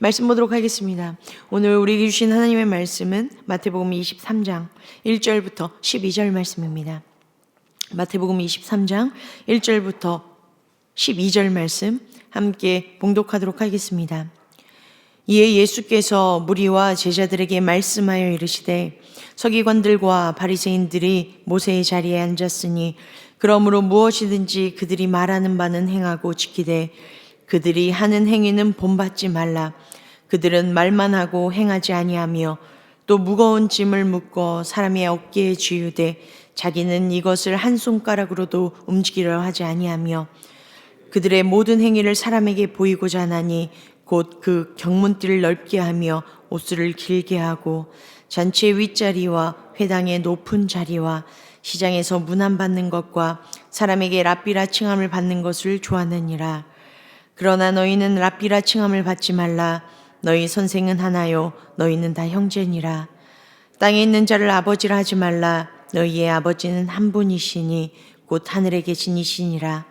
말씀 보도록 하겠습니다. 오늘 우리에게 주신 하나님의 말씀은 마태복음 23장 1절부터 12절 말씀입니다. 마태복음 23장 1절부터 12절 말씀 함께 봉독하도록 하겠습니다. 이에 예수께서 무리와 제자들에게 말씀하여 이르시되 서기관들과 바리새인들이 모세의 자리에 앉았으니 그러므로 무엇이든지 그들이 말하는 바는 행하고 지키되 그들이 하는 행위는 본받지 말라. 그들은 말만 하고 행하지 아니하며 또 무거운 짐을 묶어 사람의 어깨에 쥐우되 자기는 이것을 한 손가락으로도 움직이려 하지 아니하며 그들의 모든 행위를 사람에게 보이고자 하나니 곧 그 경문띠를 넓게 하며 옷을 길게 하고 잔치의 윗자리와 회당의 높은 자리와 시장에서 문안받는 것과 사람에게 랍비라 칭함을 받는 것을 좋아하느니라. 그러나 너희는 랍비라 칭함을 받지 말라. 너희 선생은 하나요 너희는 다 형제니라. 땅에 있는 자를 아버지라 하지 말라. 너희의 아버지는 한 분이시니 곧 하늘에 계신 이시니라.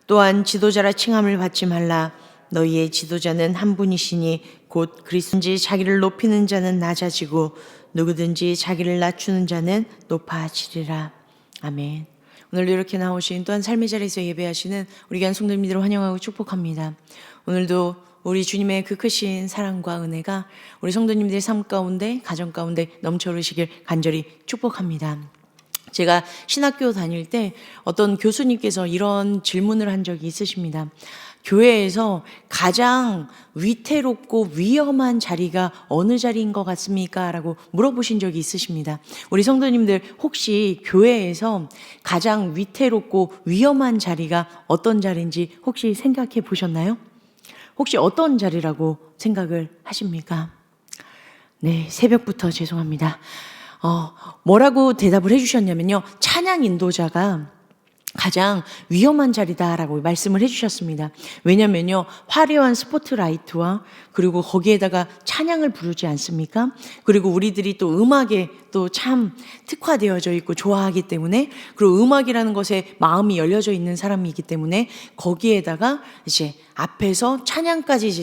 또한 지도자라 칭함을 받지 말라. 너희의 지도자는 한 분이시니 곧 그리스도인지 자기를 높이는 자는 낮아지고 누구든지 자기를 낮추는 자는 높아지리라. 아멘. 오늘도 이렇게 나오신 또한 삶의 자리에서 예배하시는 우리 교회 성도님들을 환영하고 축복합니다. 오늘도 우리 주님의 그 크신 사랑과 은혜가 우리 성도님들의 삶 가운데 가정 가운데 넘쳐 흐르시길 간절히 축복합니다. 제가 신학교 다닐 때 어떤 교수님께서 이런 질문을 한 적이 있으십니다. 교회에서 가장 위태롭고 위험한 자리가 어느 자리인 것 같습니까? 라고 물어보신 적이 있으십니다. 우리 성도님들 혹시 교회에서 가장 위태롭고 위험한 자리가 어떤 자리인지 혹시 생각해 보셨나요? 혹시 어떤 자리라고 생각을 하십니까? 네, 새벽부터 죄송합니다. 뭐라고 대답을 해주셨냐면요. 찬양 인도자가 가장 위험한 자리다라고 말씀을 해주셨습니다. 왜냐면요, 화려한 스포트라이트와 그리고 거기에다가 찬양을 부르지 않습니까? 그리고 우리들이 또 음악에 또 참 특화되어져 있고 좋아하기 때문에, 그리고 음악이라는 것에 마음이 열려져 있는 사람이기 때문에 거기에다가 이제 앞에서 찬양까지 이제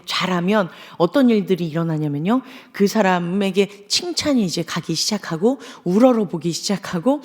잘하면 어떤 일들이 일어나냐면요, 그 사람에게 칭찬이 이제 가기 시작하고 우러러보기 시작하고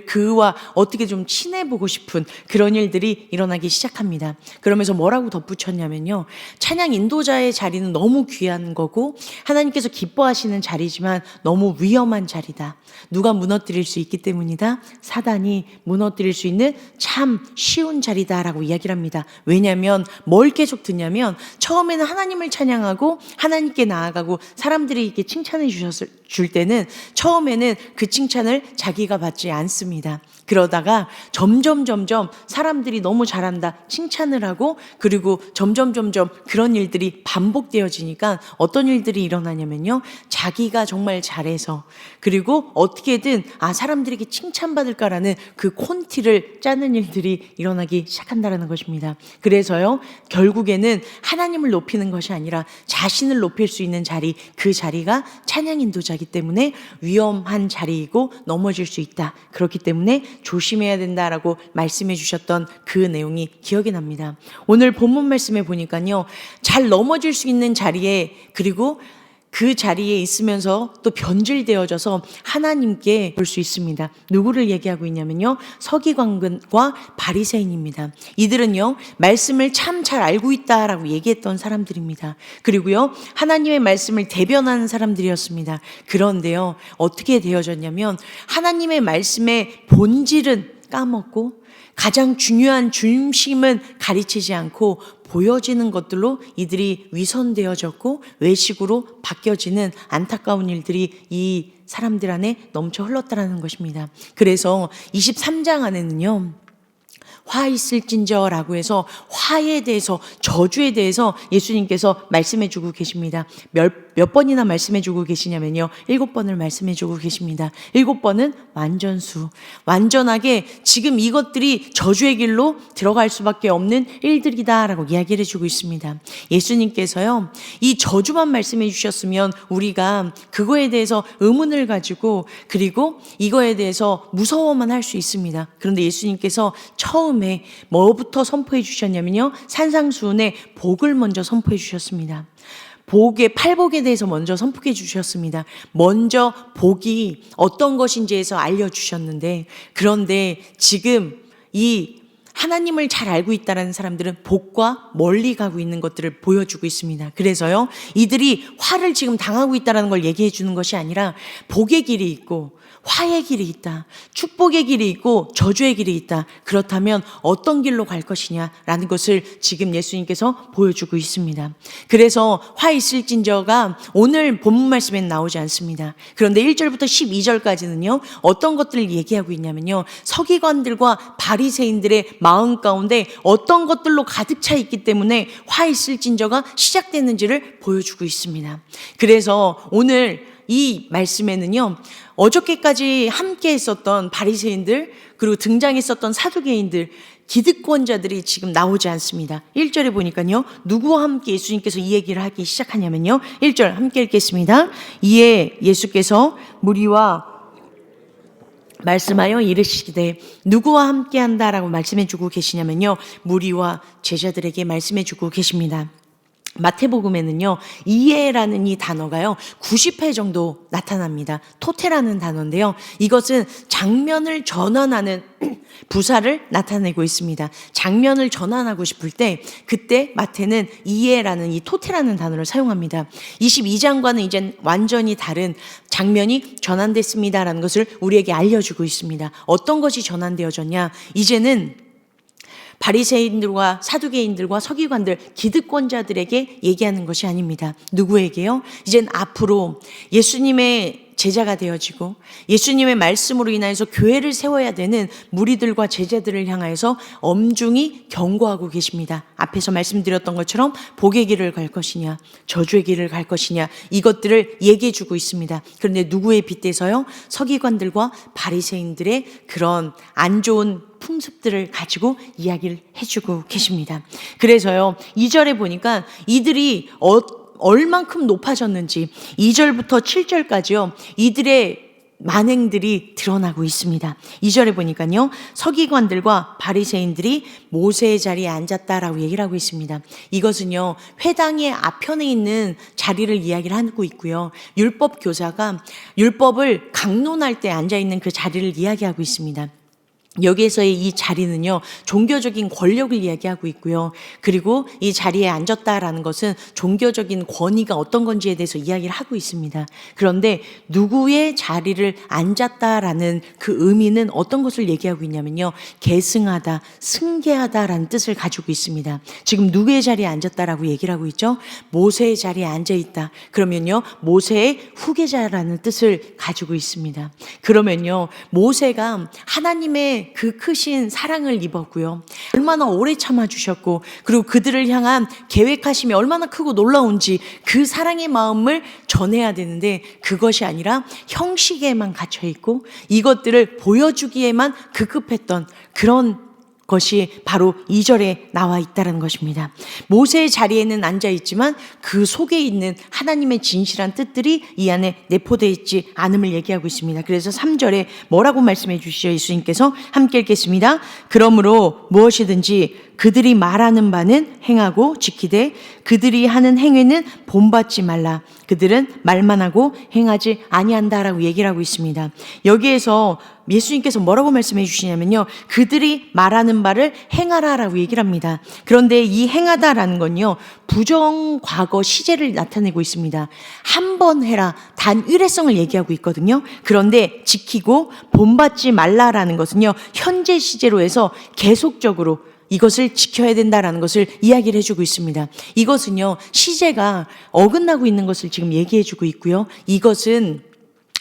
그와 어떻게 좀 친해보고 싶은 그런 일들이 일어나기 시작합니다. 그러면서 뭐라고 덧붙였냐면요, 찬양 인도자의 자리는 너무 귀한 거고 하나님께서 기뻐하시는 자리지만 너무 위험한 자리다. 누가 무너뜨릴 수 있기 때문이다. 사단이 무너뜨릴 수 있는 참 쉬운 자리다라고 이야기를 합니다. 왜냐하면 뭘 계속 듣냐면, 처음에는 하나님을 찬양하고 하나님께 나아가고 사람들이 이렇게 칭찬해 줄 때는 처음에는 그 칭찬을 자기가 받지 않습니다. 그러다가 점점 사람들이 너무 잘한다 칭찬을 하고, 그리고 점점 그런 일들이 반복되어지니까 어떤 일들이 일어나냐면요, 자기가 정말 잘해서 그리고 어떻게든 사람들에게 칭찬받을까라는 그 콘티를 짜는 일들이 일어나기 시작한다는 것입니다. 그래서요, 결국에는 하나님을 높이는 것이 아니라 자신을 높일 수 있는 자리, 그 자리가 찬양 인도자이기 때문에 위험한 자리이고 넘어질 수 있다. 그렇기 때문에 조심해야 된다라고 말씀해 주셨던 그 내용이 기억이 납니다. 오늘 본문 말씀에 보니까요, 잘 넘어질 수 있는 자리에, 그리고 그 자리에 있으면서 또 변질되어져서 하나님께 볼 수 있습니다. 누구를 얘기하고 있냐면요, 서기관과 바리새인입니다. 이들은요, 말씀을 참 잘 알고 있다라고 얘기했던 사람들입니다. 그리고요, 하나님의 말씀을 대변하는 사람들이었습니다. 그런데요, 어떻게 되어졌냐면 하나님의 말씀의 본질은 까먹고 가장 중요한 중심은 가르치지 않고 보여지는 것들로 이들이 위선되어졌고 외식으로 바뀌어지는 안타까운 일들이 이 사람들 안에 넘쳐 흘렀다는 것입니다. 그래서 23장 안에는요, 화 있을진저라고 해서 화에 대해서, 저주에 대해서 예수님께서 말씀해 주고 계십니다. 몇 번이나 말씀해 주고 계시냐면요, 7번을 말씀해 주고 계십니다. 7번은 완전수, 완전하게 지금 이것들이 저주의 길로 들어갈 수밖에 없는 일들이다라고 이야기를 해주고 있습니다. 예수님께서요, 이 저주만 말씀해 주셨으면 우리가 그거에 대해서 의문을 가지고 그리고 이거에 대해서 무서워만 할 수 있습니다. 그런데 예수님께서 처음에 처음에 뭐부터 선포해 주셨냐면요. 산상수훈의 복을 먼저 선포해 주셨습니다. 팔복에 대해서 먼저 선포해 주셨습니다. 먼저 복이 어떤 것인지에서 알려주셨는데, 그런데 지금 이 하나님을 잘 알고 있다는 사람들은 복과 멀리 가고 있는 것들을 보여주고 있습니다. 그래서요, 이들이 화를 지금 당하고 있다는 걸 얘기해 주는 것이 아니라 복의 길이 있고 화의 길이 있다, 축복의 길이 있고 저주의 길이 있다. 그렇다면 어떤 길로 갈 것이냐라는 것을 지금 예수님께서 보여주고 있습니다. 그래서 화 있을진저가 오늘 본문 말씀에는 나오지 않습니다. 그런데 1절부터 12절까지는요 어떤 것들을 얘기하고 있냐면요, 서기관들과 바리새인들의 마음 가운데 어떤 것들로 가득 차 있기 때문에 화 있을진저가 시작됐는지를 보여주고 있습니다. 그래서 오늘 이 말씀에는요, 어저께까지 함께 했었던 바리새인들, 그리고 등장했었던 사두개인들, 기득권자들이 지금 나오지 않습니다. 1절에 보니까요, 누구와 함께 예수님께서 이 얘기를 하기 시작하냐면요, 1절 함께 읽겠습니다. 이에 예수께서 무리와 말씀하여 이르시되, 누구와 함께 한다라고 말씀해 주고 계시냐면요, 무리와 제자들에게 말씀해 주고 계십니다. 마태복음에는요, 이해라는 이 단어가요 90회 정도 나타납니다. 토테라는 단어인데요, 이것은 장면을 전환하는 부사를 나타내고 있습니다. 장면을 전환하고 싶을 때 그때 마태는 이해라는 이 토테라는 단어를 사용합니다. 22장과는 이제 완전히 다른 장면이 전환됐습니다라는 것을 우리에게 알려주고 있습니다. 어떤 것이 전환되어졌냐, 이제는 바리새인들과 사두개인들과 서기관들, 기득권자들에게 얘기하는 것이 아닙니다. 누구에게요? 이젠 앞으로 예수님의 제자가 되어지고 예수님의 말씀으로 인하여서 교회를 세워야 되는 무리들과 제자들을 향하여서 엄중히 경고하고 계십니다. 앞에서 말씀드렸던 것처럼 복의 길을 갈 것이냐, 저주의 길을 갈 것이냐, 이것들을 얘기해 주고 있습니다. 그런데 누구에 빗대서요? 서기관들과 바리새인들의 그런 안 좋은 풍습들을 가지고 이야기를 해주고 계십니다. 그래서요, 2절에 보니까 이들이 얼만큼 높아졌는지 2절부터 7절까지요, 이들의 만행들이 드러나고 있습니다. 2절에 보니까요, 서기관들과 바리새인들이 모세의 자리에 앉았다라고 얘기를 하고 있습니다. 이것은요, 회당의 앞편에 있는 자리를 이야기를 하고 있고요, 율법 교사가 율법을 강론할 때 앉아있는 그 자리를 이야기하고 있습니다. 여기에서의 이 자리는요, 종교적인 권력을 이야기하고 있고요, 그리고 이 자리에 앉았다라는 것은 종교적인 권위가 어떤 건지에 대해서 이야기를 하고 있습니다. 그런데 누구의 자리를 앉았다라는 그 의미는 어떤 것을 얘기하고 있냐면요, 계승하다, 승계하다라는 뜻을 가지고 있습니다. 지금 누구의 자리에 앉았다라고 얘기를 하고 있죠? 모세의 자리에 앉아있다. 그러면요, 모세의 후계자라는 뜻을 가지고 있습니다. 그러면요, 모세가 하나님의 그 크신 사랑을 입었고요, 얼마나 오래 참아주셨고, 그리고 그들을 향한 계획하심이 얼마나 크고 놀라운지 그 사랑의 마음을 전해야 되는데, 그것이 아니라 형식에만 갇혀있고 이것들을 보여주기에만 급급했던 그런 것이 바로 2절에 나와 있다는 것입니다. 모세의 자리에는 앉아있지만 그 속에 있는 하나님의 진실한 뜻들이 이 안에 내포되어 있지 않음을 얘기하고 있습니다. 그래서 3절에 뭐라고 말씀해 주시죠? 예수님께서 함께 읽겠습니다. 그러므로 무엇이든지 그들이 말하는 바는 행하고 지키되 그들이 하는 행위는 본받지 말라. 그들은 말만 하고 행하지 아니한다라고 얘기를 하고 있습니다. 여기에서 예수님께서 뭐라고 말씀해 주시냐면요, 그들이 말하는 바를 행하라라고 얘기를 합니다. 그런데 이 행하다라는 건요, 부정 과거 시제를 나타내고 있습니다. 한 번 해라, 단 일회성을 얘기하고 있거든요. 그런데 지키고 본받지 말라라는 것은요, 현재 시제로 해서 계속적으로 이것을 지켜야 된다라는 것을 이야기를 해주고 있습니다. 이것은요, 시제가 어긋나고 있는 것을 지금 얘기해주고 있고요, 이것은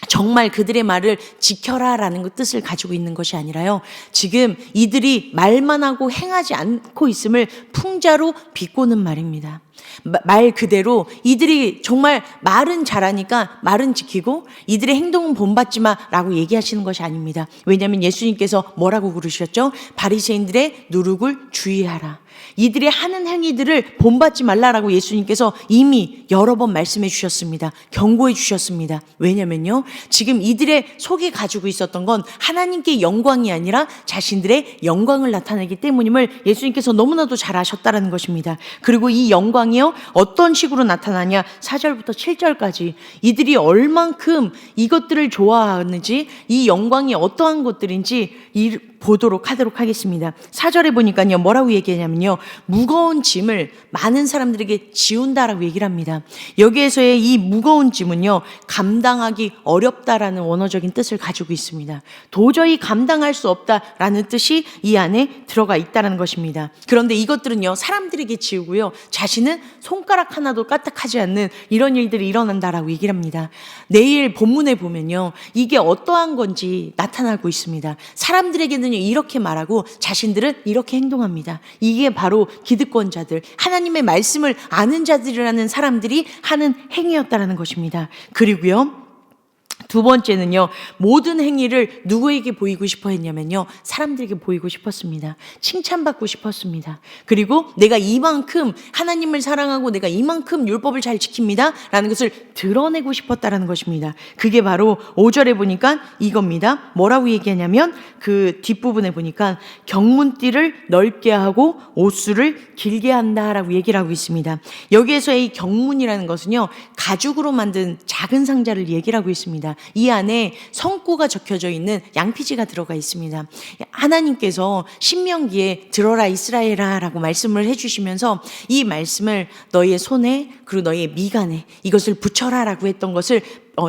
정말 그들의 말을 지켜라라는 뜻을 가지고 있는 것이 아니라요, 지금 이들이 말만 하고 행하지 않고 있음을 풍자로 비꼬는 말입니다. 말 그대로 이들이 정말 말은 잘하니까 말은 지키고 이들의 행동은 본받지 마라고 얘기하시는 것이 아닙니다. 왜냐하면 예수님께서 뭐라고 그러셨죠? 바리새인들의 누룩을 주의하라. 이들이 하는 행위들을 본받지 말라라고 예수님께서 이미 여러 번 말씀해 주셨습니다. 경고해 주셨습니다. 왜냐면요, 지금 이들의 속에 가지고 있었던 건 하나님께 영광이 아니라 자신들의 영광을 나타내기 때문임을 예수님께서 너무나도 잘 아셨다라는 것입니다. 그리고 이 영광이요, 어떤 식으로 나타나냐? 4절부터 7절까지 이들이 얼만큼 이것들을 좋아하는지, 이 영광이 어떠한 것들인지 보도록 하도록 하겠습니다. 4절에 보니까요, 뭐라고 얘기하냐면요, 무거운 짐을 많은 사람들에게 지운다라고 얘기를 합니다. 여기에서의 이 무거운 짐은요, 감당하기 어렵다라는 원어적인 뜻을 가지고 있습니다. 도저히 감당할 수 없다라는 뜻이 이 안에 들어가 있다는 것입니다. 그런데 이것들은요, 사람들에게 지우고요, 자신은 손가락 하나도 까딱하지 않는 이런 일들이 일어난다라고 얘기를 합니다. 내일 본문에 보면요, 이게 어떠한 건지 나타나고 있습니다. 사람들에게는 이렇게 말하고 자신들은 이렇게 행동합니다. 이게 바로 기득권자들, 하나님의 말씀을 아는 자들이라는 사람들이 하는 행위였다라는 것입니다. 그리고요, 두 번째는요, 모든 행위를 누구에게 보이고 싶어 했냐면요, 사람들에게 보이고 싶었습니다. 칭찬받고 싶었습니다. 그리고 내가 이만큼 하나님을 사랑하고 내가 이만큼 율법을 잘 지킵니다 라는 것을 드러내고 싶었다라는 것입니다. 그게 바로 5절에 보니까 이겁니다. 뭐라고 얘기하냐면 그 뒷부분에 보니까 경문띠를 넓게 하고 옷수를 길게 한다라고 얘기를 하고 있습니다. 여기에서의 이 경문이라는 것은요, 가죽으로 만든 작은 상자를 얘기를 하고 있습니다. 이 안에 성구가 적혀져 있는 양피지가 들어가 있습니다. 하나님께서 신명기에 들어라 이스라엘아 라고 말씀을 해주시면서 이 말씀을 너희의 손에 그리고 너희의 미간에 이것을 붙여라 라고 했던 것을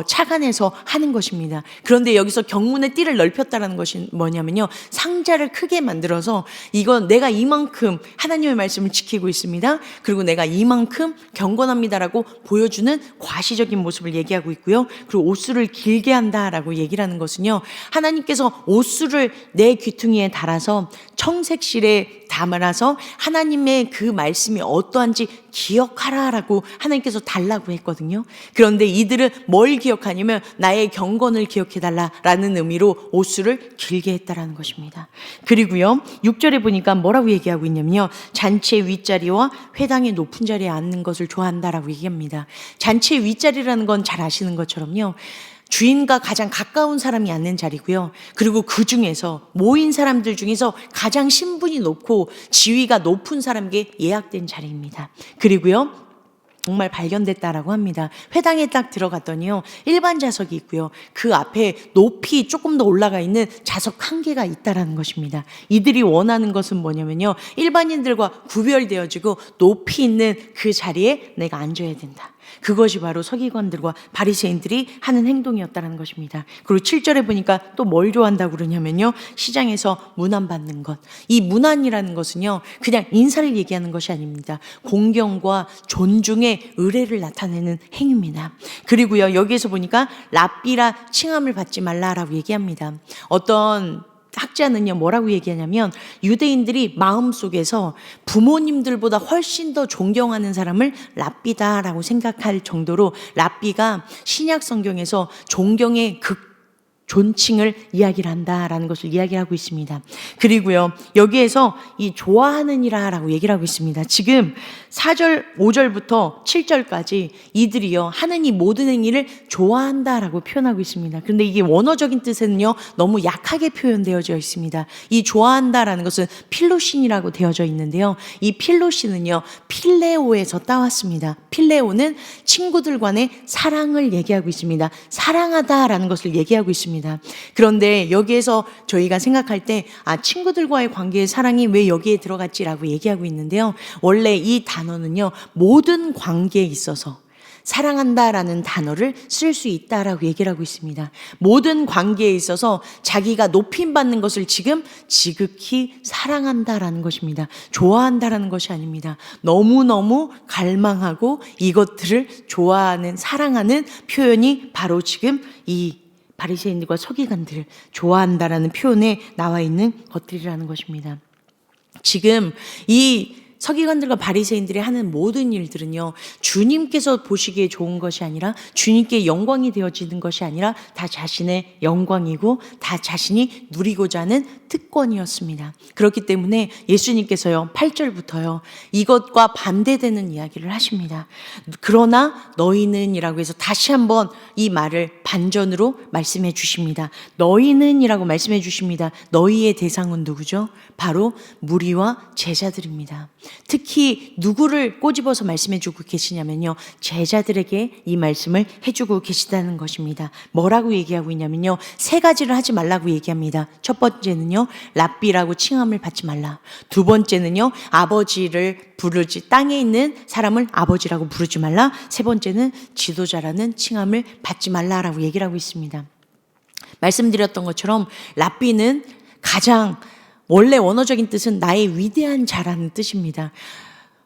착안해서 하는 것입니다. 그런데 여기서 경문의 띠를 넓혔다는 것이 뭐냐면요, 상자를 크게 만들어서 이건 내가 이만큼 하나님의 말씀을 지키고 있습니다. 그리고 내가 이만큼 경건합니다라고 보여주는 과시적인 모습을 얘기하고 있고요. 그리고 옷수를 길게 한다라고 얘기를 하는 것은요, 하나님께서 옷수를 내 귀퉁이에 달아서 청색실에 담아서 하나님의 그 말씀이 어떠한지 기억하라라고 하나님께서 달라고 했거든요. 그런데 이들은 뭘 기억하냐면 나의 경건을 기억해달라라는 의미로 옷수를 길게 했다라는 것입니다. 그리고요, 6절에 보니까 뭐라고 얘기하고 있냐면요, 잔치의 윗자리와 회당의 높은 자리에 앉는 것을 좋아한다라고 얘기합니다. 잔치의 윗자리라는 건 잘 아시는 것처럼요, 주인과 가장 가까운 사람이 앉는 자리고요. 그리고 그 중에서 모인 사람들 중에서 가장 신분이 높고 지위가 높은 사람에게 예약된 자리입니다. 그리고요, 정말 발견됐다라고 합니다. 회당에 딱 들어갔더니요, 일반 좌석이 있고요, 그 앞에 높이 조금 더 올라가 있는 좌석 한 개가 있다라는 것입니다. 이들이 원하는 것은 뭐냐면요, 일반인들과 구별되어지고 높이 있는 그 자리에 내가 앉아야 된다. 그것이 바로 서기관들과 바리새인들이 하는 행동이었다는 것입니다. 그리고 7절에 보니까 또 뭘 좋아한다고 그러냐면요, 시장에서 문안받는 것. 이 문안이라는 것은요, 그냥 인사를 얘기하는 것이 아닙니다. 공경과 존중의 의례를 나타내는 행위입니다. 그리고요, 여기에서 보니까 랍비라 칭함을 받지 말라라고 얘기합니다. 어떤 학자는요, 뭐라고 얘기하냐면 유대인들이 마음속에서 부모님들보다 훨씬 더 존경하는 사람을 랍비다라고 생각할 정도로 랍비가 신약 성경에서 존경의 존칭을 이야기를 한다라는 것을 이야기를 하고 있습니다. 그리고요, 여기에서 이 좋아하느니라라고 얘기를 하고 있습니다. 지금 4절, 5절부터 7절까지 이들이요, 하는 이 모든 행위를 좋아한다라고 표현하고 있습니다. 그런데 이게 원어적인 뜻에는요, 너무 약하게 표현되어져 있습니다. 이 좋아한다라는 것은 필로신이라고 되어져 있는데요, 이 필로신은요, 필레오에서 따왔습니다. 필레오는 친구들 간의 사랑을 얘기하고 있습니다. 사랑하다라는 것을 얘기하고 있습니다. 그런데 여기에서 저희가 생각할 때 친구들과의 관계의 사랑이 왜 여기에 들어갔지라고 얘기하고 있는데요, 원래 이 단어는요, 모든 관계에 있어서 사랑한다라는 단어를 쓸 수 있다라고 얘기를 하고 있습니다. 모든 관계에 있어서 자기가 높임받는 것을 지금 지극히 사랑한다라는 것입니다. 좋아한다라는 것이 아닙니다. 너무너무 갈망하고 이것들을 좋아하는, 사랑하는 표현이 바로 지금 이 바리새인들과 서기관들을 좋아한다라는 표현에 나와 있는 것들이라는 것입니다. 지금 이 서기관들과 바리새인들이 하는 모든 일들은요, 주님께서 보시기에 좋은 것이 아니라 주님께 영광이 되어지는 것이 아니라 다 자신의 영광이고 다 자신이 누리고자 하는 특권이었습니다. 그렇기 때문에 예수님께서요 8절부터요 이것과 반대되는 이야기를 하십니다. 그러나 너희는 이라고 해서 다시 한번 이 말을 반전으로 말씀해 주십니다. 너희는 이라고 말씀해 주십니다. 너희의 대상은 누구죠? 바로 무리와 제자들입니다. 특히 누구를 꼬집어서 말씀해 주고 계시냐면요, 제자들에게 이 말씀을 해주고 계시다는 것입니다. 뭐라고 얘기하고 있냐면요, 세 가지를 하지 말라고 얘기합니다. 첫 번째는요, 랍비라고 칭함을 받지 말라. 두 번째는요, 아버지를 부르지, 땅에 있는 사람을 아버지라고 부르지 말라. 세 번째는 지도자라는 칭함을 받지 말라라고 얘기를 하고 있습니다. 말씀드렸던 것처럼 랍비는 가장 원래 원어적인 뜻은 나의 위대한 자라는 뜻입니다.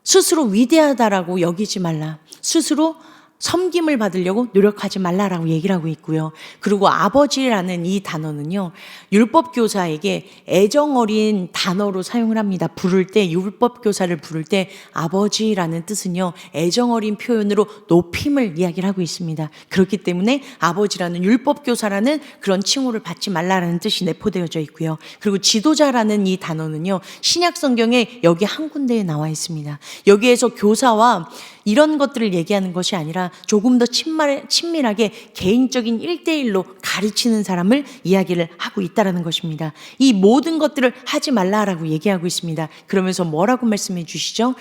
스스로 위대하다라고 여기지 말라. 스스로 섬김을 받으려고 노력하지 말라라고 얘기를 하고 있고요. 그리고 아버지라는 이 단어는요, 율법교사에게 애정어린 단어로 사용을 합니다. 부를 때, 율법교사를 부를 때 아버지라는 뜻은요, 애정어린 표현으로 높임을 이야기를 하고 있습니다. 그렇기 때문에 아버지라는 율법교사라는 그런 칭호를 받지 말라라는 뜻이 내포되어져 있고요. 그리고 지도자라는 이 단어는요, 신약성경에 여기 한 군데에 나와 있습니다. 여기에서 교사와 이런 것들을 얘기하는 것이 아니라 조금 더 친밀하게 개인적인 1대1로 가르치는 사람을 이야기를 하고 있다는 것입니다. 이 모든 것들을 하지 말라라고 얘기하고 있습니다. 그러면서 뭐라고 말씀해 주시죠?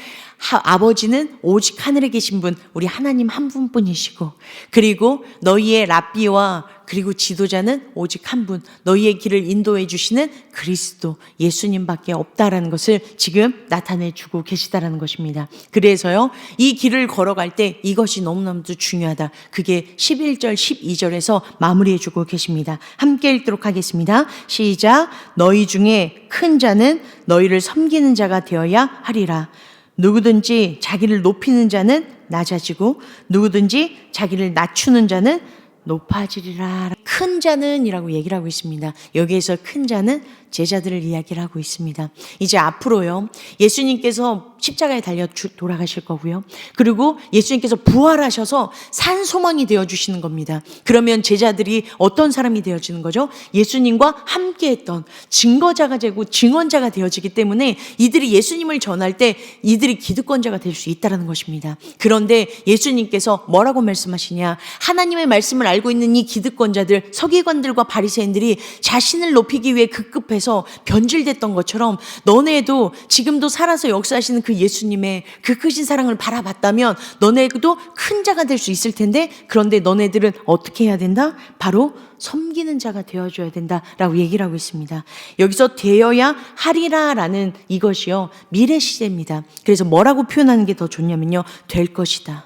아버지는 오직 하늘에 계신 분, 우리 하나님 한 분뿐이시고, 그리고 너희의 랍비와 그리고 지도자는 오직 한 분, 너희의 길을 인도해 주시는 그리스도 예수님밖에 없다라는 것을 지금 나타내 주고 계시다라는 것입니다. 그래서요, 이 길을 걸어갈 때 이것이 너무너무 중요하다. 그게 11절, 12절에서 마무리해 주고 계십니다. 함께 읽도록 하겠습니다. 시작. 너희 중에 큰 자는 너희를 섬기는 자가 되어야 하리라. 누구든지 자기를 높이는 자는 낮아지고 누구든지 자기를 낮추는 자는 높아지리라. 큰 자는 이라고 얘기를 하고 있습니다. 여기에서 큰 자는 제자들을 이야기를 하고 있습니다. 이제 앞으로요, 예수님께서 십자가에 달려 돌아가실 거고요. 그리고 예수님께서 부활하셔서 산 소망이 되어주시는 겁니다. 그러면 제자들이 어떤 사람이 되어지는 거죠? 예수님과 함께했던 증거자가 되고 증언자가 되어지기 때문에 이들이 예수님을 전할 때 이들이 기득권자가 될 수 있다는 것입니다. 그런데 예수님께서 뭐라고 말씀하시냐? 하나님의 말씀을 알고 있는 이 기득권자들, 서기관들과 바리새인들이 자신을 높이기 위해 급급해서 변질됐던 것처럼 너네도 지금도 살아서 역사하시는 그 예수님의 그 크신 사랑을 바라봤다면 너네도 큰 자가 될 수 있을 텐데, 그런데 너네들은 어떻게 해야 된다? 바로 섬기는 자가 되어줘야 된다라고 얘기를 하고 있습니다. 여기서 되어야 하리라라는 이것이요, 미래 시제입니다. 그래서 뭐라고 표현하는 게 더 좋냐면요, 될 것이다.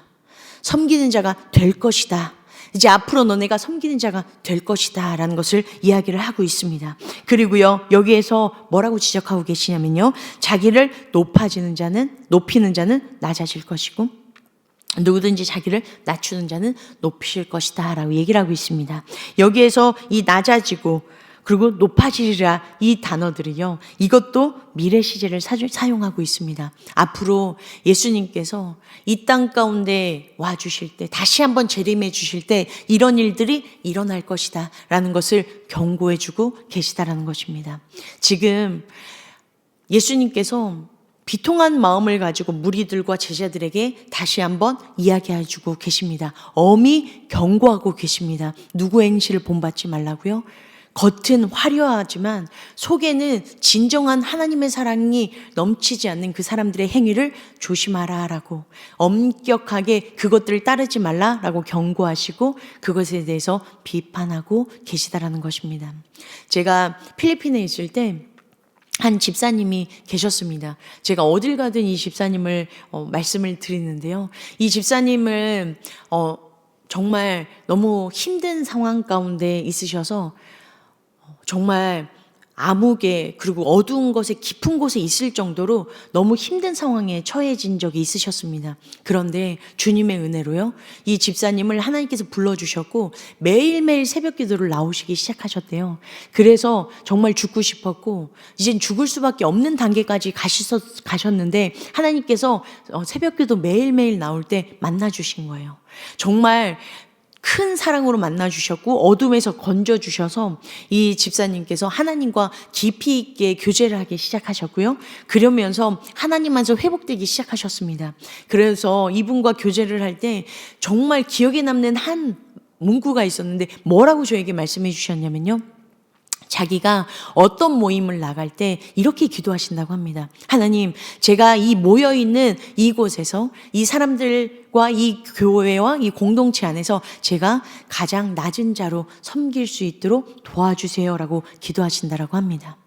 섬기는 자가 될 것이다. 이제 앞으로 너네가 섬기는 자가 될 것이다 라는 것을 이야기를 하고 있습니다. 그리고요, 여기에서 뭐라고 지적하고 계시냐면요, 자기를 높이는 자는 낮아질 것이고 누구든지 자기를 낮추는 자는 높이실 것이다 라고 얘기를 하고 있습니다. 여기에서 이 낮아지고 그리고 높아지리라 이 단어들이요, 이것도 미래 시제를 사용하고 있습니다. 앞으로 예수님께서 이 땅 가운데 와 주실 때, 다시 한번 재림해 주실 때 이런 일들이 일어날 것이다 라는 것을 경고해 주고 계시다라는 것입니다. 지금 예수님께서 비통한 마음을 가지고 무리들과 제자들에게 다시 한번 이야기해 주고 계십니다. 엄히 경고하고 계십니다. 누구의 행실을 본받지 말라고요? 겉은 화려하지만 속에는 진정한 하나님의 사랑이 넘치지 않는 그 사람들의 행위를 조심하라라고 엄격하게 그것들을 따르지 말라라고 경고하시고 그것에 대해서 비판하고 계시다라는 것입니다. 제가 필리핀에 있을 때 한 집사님이 계셨습니다. 제가 어딜 가든 이 집사님을 말씀을 드리는데요. 이 집사님을 정말 너무 힘든 상황 가운데 있으셔서 정말 암흑에 그리고 어두운 곳에 깊은 곳에 있을 정도로 너무 힘든 상황에 처해진 적이 있으셨습니다. 그런데 주님의 은혜로요, 이 집사님을 하나님께서 불러주셨고 매일매일 새벽 기도를 나오시기 시작하셨대요. 그래서 정말 죽고 싶었고 이젠 죽을 수밖에 없는 단계까지 가셨는데 하나님께서 새벽 기도 매일매일 나올 때 만나주신 거예요. 정말 큰 사랑으로 만나주셨고 어둠에서 건져주셔서 이 집사님께서 하나님과 깊이 있게 교제를 하기 시작하셨고요. 그러면서 하나님 안에서 회복되기 시작하셨습니다. 그래서 이분과 교제를 할 때 정말 기억에 남는 한 문구가 있었는데 뭐라고 저에게 말씀해 주셨냐면요, 자기가 어떤 모임을 나갈 때 이렇게 기도하신다고 합니다. 하나님, 제가 이 모여있는 이곳에서 이 사람들과 이 교회와 이 공동체 안에서 제가 가장 낮은 자로 섬길 수 있도록 도와주세요라고 기도하신다라고 합니다.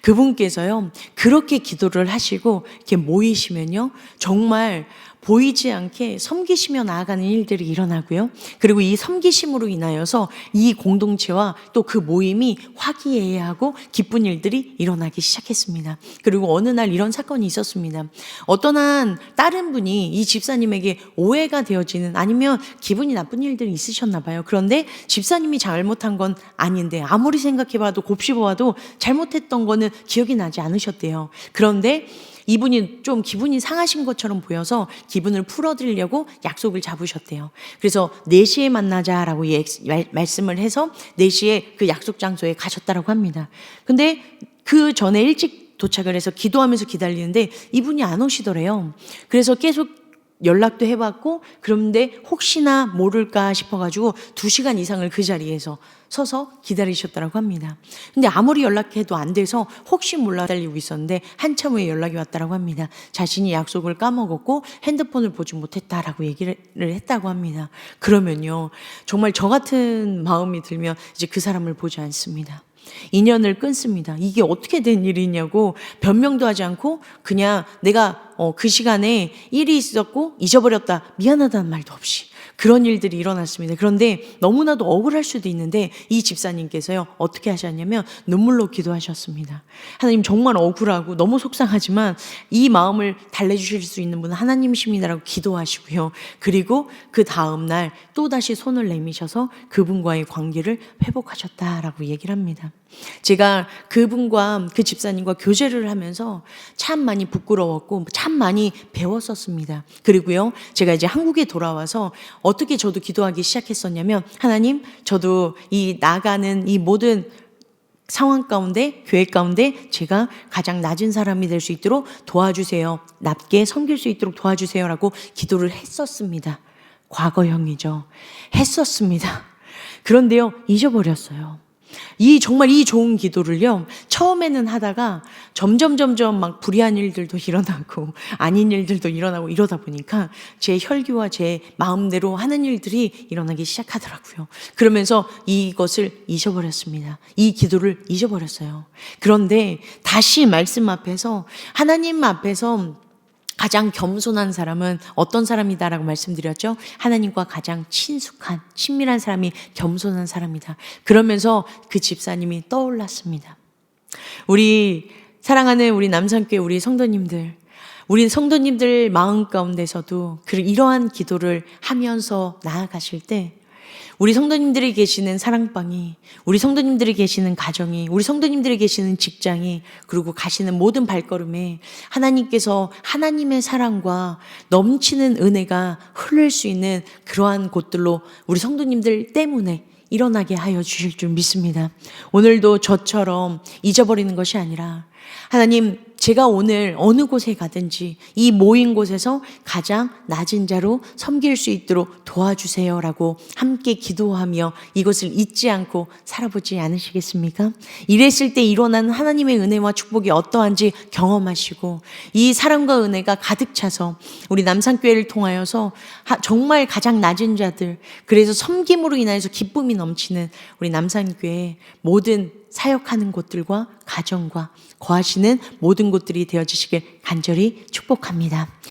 그분께서요, 그렇게 기도를 하시고 이렇게 모이시면요, 정말 보이지 않게 섬기시며 나아가는 일들이 일어나고요. 그리고 이 섬기심으로 인하여서 이 공동체와 또 그 모임이 화기애애하고 기쁜 일들이 일어나기 시작했습니다. 그리고 어느 날 이런 사건이 있었습니다. 어떤 한 다른 분이 이 집사님에게 오해가 되어지는, 아니면 기분이 나쁜 일들이 있으셨나 봐요. 그런데 집사님이 잘못한 건 아닌데 아무리 생각해봐도 곱씹어봐도 잘못했던 거는 기억이 나지 않으셨대요. 그런데 이분이 좀 기분이 상하신 것처럼 보여서 기분을 풀어드리려고 약속을 잡으셨대요. 그래서 4시에 만나자라고 말씀을 해서 4시에 그 약속 장소에 가셨다라고 합니다. 근데 그 전에 일찍 도착을 해서 기도하면서 기다리는데 이분이 안 오시더래요. 그래서 계속 연락도 해봤고, 그런데 혹시나 모를까 싶어가지고 2시간 이상을 그 자리에서 서서 기다리셨다고 합니다. 근데 아무리 연락해도 안 돼서 혹시 몰라 기다리고 있었는데 한참 후에 연락이 왔다고 합니다. 자신이 약속을 까먹었고 핸드폰을 보지 못했다라고 얘기를 했다고 합니다. 그러면요, 정말 저 같은 마음이 들면 이제 그 사람을 보지 않습니다. 인연을 끊습니다. 이게 어떻게 된 일이냐고 변명도 하지 않고 그냥 내가 그 시간에 일이 있었고 잊어버렸다, 미안하다는 말도 없이 그런 일들이 일어났습니다. 그런데 너무나도 억울할 수도 있는데 이 집사님께서요, 어떻게 하셨냐면 눈물로 기도하셨습니다. 하나님, 정말 억울하고 너무 속상하지만 이 마음을 달래주실 수 있는 분은 하나님이십니다라고 기도하시고요. 그리고 그 다음날 또다시 손을 내미셔서 그분과의 관계를 회복하셨다라고 얘기를 합니다. 제가 그분과 그 집사님과 교제를 하면서 참 많이 부끄러웠고 참 많이 배웠었습니다. 그리고요, 제가 이제 한국에 돌아와서 어떻게 저도 기도하기 시작했었냐면, 하나님, 저도 이 나가는 이 모든 상황 가운데, 교회 가운데 제가 가장 낮은 사람이 될 수 있도록 도와주세요. 낮게 섬길 수 있도록 도와주세요라고 기도를 했었습니다. 과거형이죠. 했었습니다. 그런데요, 잊어버렸어요. 정말 이 좋은 기도를요, 처음에는 하다가 점점 막 불의한 일들도 일어나고 아닌 일들도 일어나고 이러다 보니까 제 혈기와 제 마음대로 하는 일들이 일어나기 시작하더라고요. 그러면서 이것을 잊어버렸습니다. 이 기도를 잊어버렸어요. 그런데 다시 말씀 앞에서, 하나님 앞에서 가장 겸손한 사람은 어떤 사람이다라고 말씀드렸죠? 하나님과 가장 친숙한, 친밀한 사람이 겸손한 사람이다. 그러면서 그 집사님이 떠올랐습니다. 우리 사랑하는 우리 남산교회 우리 성도님들 마음 가운데서도 이러한 기도를 하면서 나아가실 때 우리 성도님들이 계시는 사랑방이, 우리 성도님들이 계시는 가정이, 우리 성도님들이 계시는 직장이, 그리고 가시는 모든 발걸음에 하나님께서 하나님의 사랑과 넘치는 은혜가 흐를 수 있는 그러한 곳들로 우리 성도님들 때문에 일어나게 하여 주실 줄 믿습니다. 오늘도 저처럼 잊어버리는 것이 아니라, 하나님, 제가 오늘 어느 곳에 가든지 이 모인 곳에서 가장 낮은 자로 섬길 수 있도록 도와주세요라고 함께 기도하며 이것을 잊지 않고 살아보지 않으시겠습니까? 이랬을 때 일어나는 하나님의 은혜와 축복이 어떠한지 경험하시고 이 사랑과 은혜가 가득 차서 우리 남산교회를 통하여서 정말 가장 낮은 자들, 그래서 섬김으로 인해서 기쁨이 넘치는 우리 남산교회 모든 사역하는 곳들과 가정과 거하시는 모든 곳들이 되어지시길 간절히 축복합니다.